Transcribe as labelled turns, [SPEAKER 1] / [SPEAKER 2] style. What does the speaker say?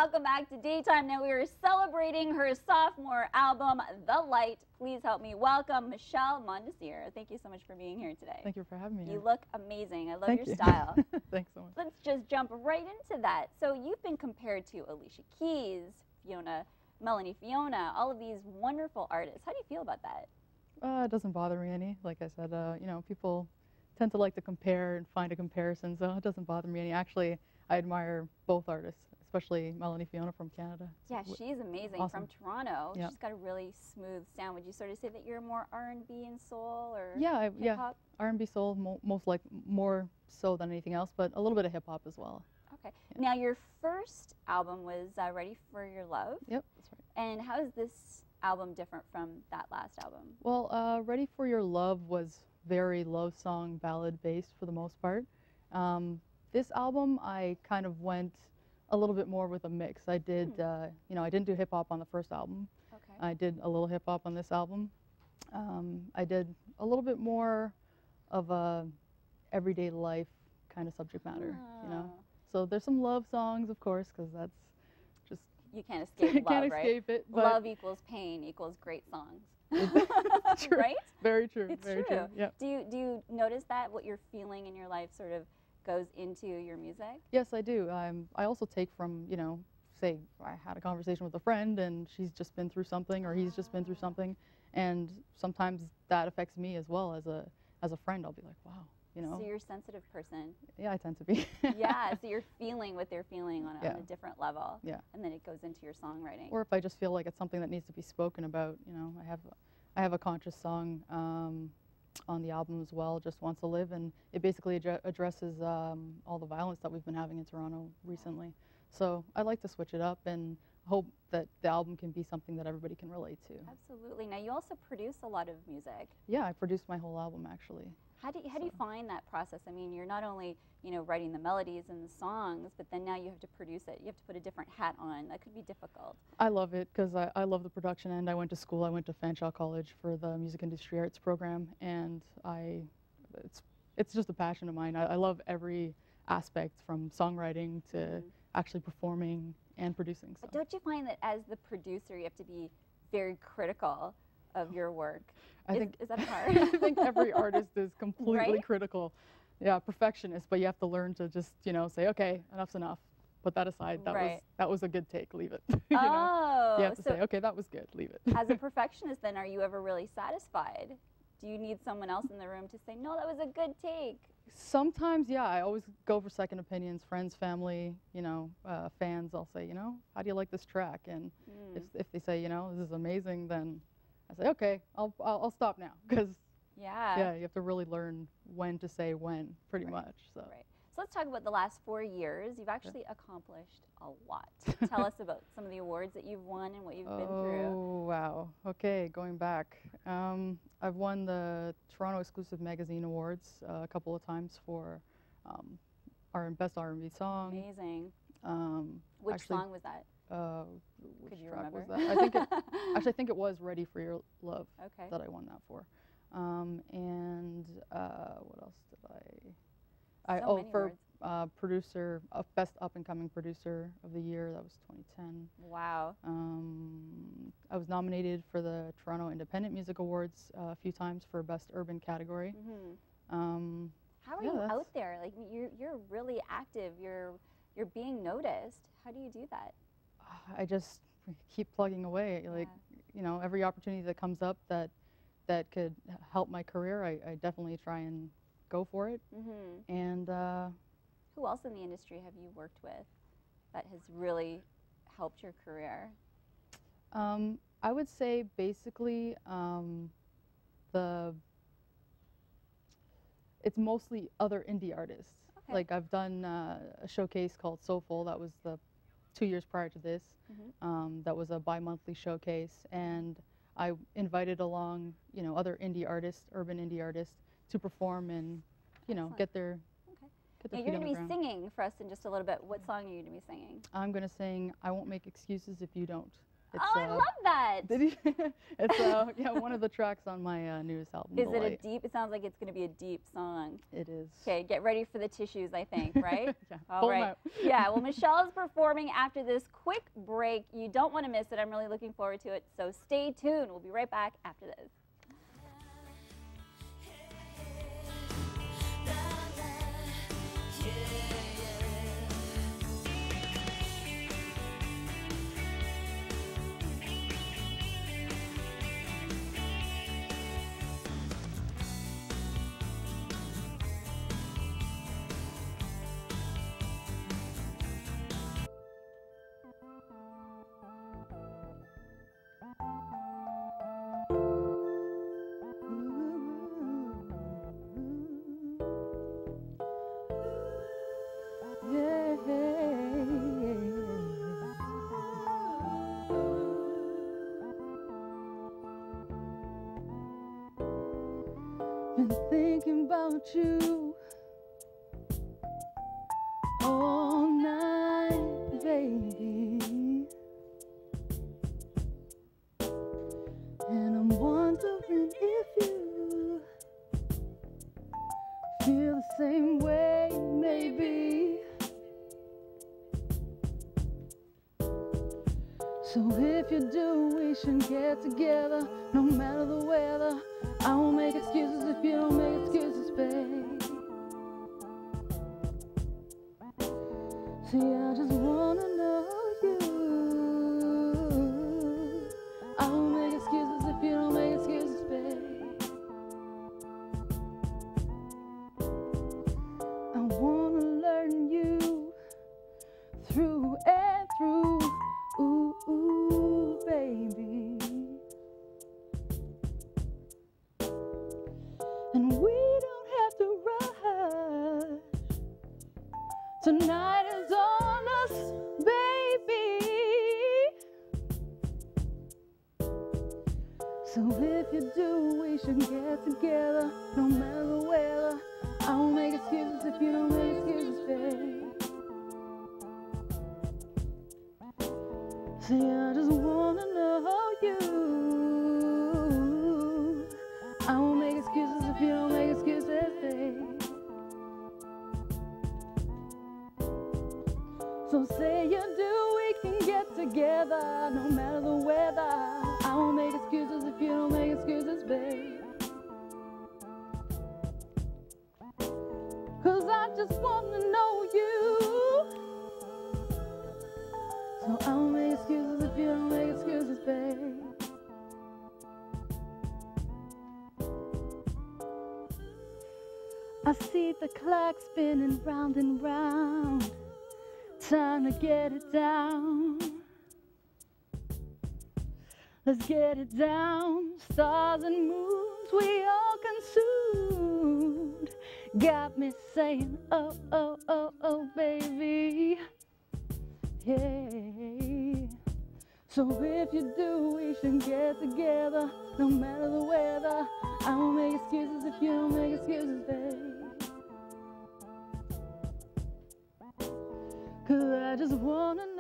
[SPEAKER 1] Welcome back to DayTime. Now we are celebrating her sophomore album, The Light. Please help me welcome Michelle Mondesir. Thank you so much for being here today.
[SPEAKER 2] Thank you for having me.
[SPEAKER 1] You look amazing. I love
[SPEAKER 2] Thank
[SPEAKER 1] your
[SPEAKER 2] you.
[SPEAKER 1] style.
[SPEAKER 2] Thanks so much.
[SPEAKER 1] Let's just jump right into that. So you've been compared to Alicia Keys, Fiona, Melanie, Fiona, all of these wonderful artists. How do you feel about that?
[SPEAKER 2] It doesn't bother me any. Like I said, you know, people tend to like to compare and find a comparison, so it doesn't bother me any. Actually, I admire both artists, especially Melanie Fiona from Canada.
[SPEAKER 1] Yeah, she's amazing.
[SPEAKER 2] Awesome.
[SPEAKER 1] From Toronto.
[SPEAKER 2] Yeah.
[SPEAKER 1] She's got a really smooth sound. Would you sort of say that you're more R&B and soul, or
[SPEAKER 2] Yeah,
[SPEAKER 1] hip-hop?
[SPEAKER 2] R&B soul, more so than anything else, but a little bit of hip hop as well.
[SPEAKER 1] Okay.
[SPEAKER 2] Yeah.
[SPEAKER 1] Now your first album was Ready for Your Love.
[SPEAKER 2] Yep, that's right.
[SPEAKER 1] And how is this album different from that last album?
[SPEAKER 2] Well, Ready for Your Love was very love song ballad based for the most part. This album, I kind of went a little bit more with a mix. I did, you know, I didn't do hip hop on the first album.
[SPEAKER 1] Okay.
[SPEAKER 2] I did a little hip hop on this album. I did a little bit more of a everyday life kind of subject matter, you know. So there's some love songs, of course, because that's just
[SPEAKER 1] you can't escape
[SPEAKER 2] you
[SPEAKER 1] love,
[SPEAKER 2] can't
[SPEAKER 1] right?
[SPEAKER 2] escape it. But
[SPEAKER 1] Love equals pain equals great songs.
[SPEAKER 2] True.
[SPEAKER 1] Right?
[SPEAKER 2] Very true.
[SPEAKER 1] It's
[SPEAKER 2] very
[SPEAKER 1] true.
[SPEAKER 2] Yep.
[SPEAKER 1] Do you notice that what you're feeling in your life sort of goes into your music?
[SPEAKER 2] Yes, I do. I also take from, you know, say I had a conversation with a friend and she's just been through something or he's just been through something, and sometimes that affects me as well as a friend. I'll be like, wow, you know.
[SPEAKER 1] So you're a sensitive person.
[SPEAKER 2] Yeah, I tend to be.
[SPEAKER 1] Yeah, so you're feeling what they're feeling on
[SPEAKER 2] Yeah.
[SPEAKER 1] a different level.
[SPEAKER 2] Yeah.
[SPEAKER 1] And then it goes into your songwriting.
[SPEAKER 2] Or if I just feel like it's something that needs to be spoken about, you know, I have a conscious song on the album as well, Just Wants to Live, and it basically addresses all the violence that we've been having in Toronto recently. So I like to switch it up and hope that the album can be something that everybody can relate to.
[SPEAKER 1] Absolutely. Now you also produce a lot of music.
[SPEAKER 2] Yeah, I produced my whole album actually.
[SPEAKER 1] How do you find that process? I mean, you're not only, you know, writing the melodies and the songs, but then now you have to produce it. You have to put a different hat on. That could be difficult.
[SPEAKER 2] I love it because I love the production end. I went to school. I went to Fanshawe College for the Music Industry Arts program, and it's just a passion of mine. I love every aspect from songwriting to actually performing and producing. So.
[SPEAKER 1] But don't you find that as the producer, you have to be very critical of your work? Is that hard?
[SPEAKER 2] I think every artist is completely
[SPEAKER 1] Right?
[SPEAKER 2] critical. Yeah, perfectionist, but you have to learn to just, you know, say, okay, enough's enough. Put that aside. That was a good take. Leave it. You know? You have to say, okay, that was good. Leave it.
[SPEAKER 1] As a perfectionist, then, are you ever really satisfied? Do you need someone else in the room to say, no, that was a good take?
[SPEAKER 2] Sometimes, yeah. I always go for second opinions. Friends, family, you know, fans. I'll say, you know, how do you like this track? And if they say, you know, this is amazing, then I say, okay, I'll stop now, because yeah, you have to really learn when to say when, pretty much. So.
[SPEAKER 1] Right. So let's talk about the last 4 years. You've actually accomplished a lot. Tell us about some of the awards that you've won and what you've been through.
[SPEAKER 2] Oh, wow. Okay, going back. I've won the Toronto Exclusive Magazine Awards a couple of times for our Best R&B Song.
[SPEAKER 1] Amazing. Which
[SPEAKER 2] actually,
[SPEAKER 1] song was that?
[SPEAKER 2] Which
[SPEAKER 1] Could you
[SPEAKER 2] track
[SPEAKER 1] remember?
[SPEAKER 2] was that? I think it was Ready for Your Love that I won that for. And what else did
[SPEAKER 1] For
[SPEAKER 2] producer, Best Up and Coming Producer of the Year. That was 2010.
[SPEAKER 1] Wow.
[SPEAKER 2] I was nominated for the Toronto Independent Music Awards a few times for Best Urban category.
[SPEAKER 1] How are you out there? Like you're really active. You're being noticed. How do you do that?
[SPEAKER 2] I just keep plugging away. Like, you know, every opportunity that comes up that could help my career, I definitely try and go for it. And
[SPEAKER 1] who else in the industry have you worked with that has really helped your career?
[SPEAKER 2] I would say basically it's mostly other indie artists.
[SPEAKER 1] Okay.
[SPEAKER 2] Like I've done a showcase called Soulful. That was the 2 years prior to this. That was a bi-monthly showcase, and I invited along, you know, other indie artists, urban indie artists, to perform and, you know, get their
[SPEAKER 1] Now you're going to be singing for us in just a little bit. What song are you going to be singing?
[SPEAKER 2] I'm going to sing I Won't Make Excuses If You Don't. It's,
[SPEAKER 1] Oh, I love that.
[SPEAKER 2] Did you? It's yeah, one of the tracks on my newest album.
[SPEAKER 1] Is it a deep? It sounds like it's going to be a deep song.
[SPEAKER 2] It is.
[SPEAKER 1] Okay, get ready for the tissues, I think, right?
[SPEAKER 2] Yeah,
[SPEAKER 1] All right. Yeah, well, Michelle is performing after this quick break. You don't want to miss it. I'm really looking forward to it. So stay tuned. We'll be right back after this.
[SPEAKER 2] Been thinking about you all night, baby, and I'm wondering if you feel the same way, maybe. So if you do, we should get together, no matter the weather. I won't make excuses if you don't make excuses, babe. See, I just wanna know you. I won't make excuses if you don't make excuses, babe. I wanna learn you through and through, ooh, ooh, baby. And we don't have to rush. Tonight is on us, baby. So if you do, we should get together, no matter the weather. I won't make excuses if you don't make excuses, babe. See, I just wanna know you. I won't make excuses if you don't make excuses, babe. So say you do, we can get together, no matter the weather. I won't make excuses if you don't make excuses, babe. 'Cause I just wanna know you. So I won't make excuses if you don't make excuses, babe. I see the clock spinning round and round. Time to get it down. Let's get it down. Stars and moons we all consumed. Got me saying, oh, oh, oh, oh, baby. Yeah. So if you do, we should get together, no matter the weather. I won't make excuses if you don't make excuses, babe. 'Cause I just wanna know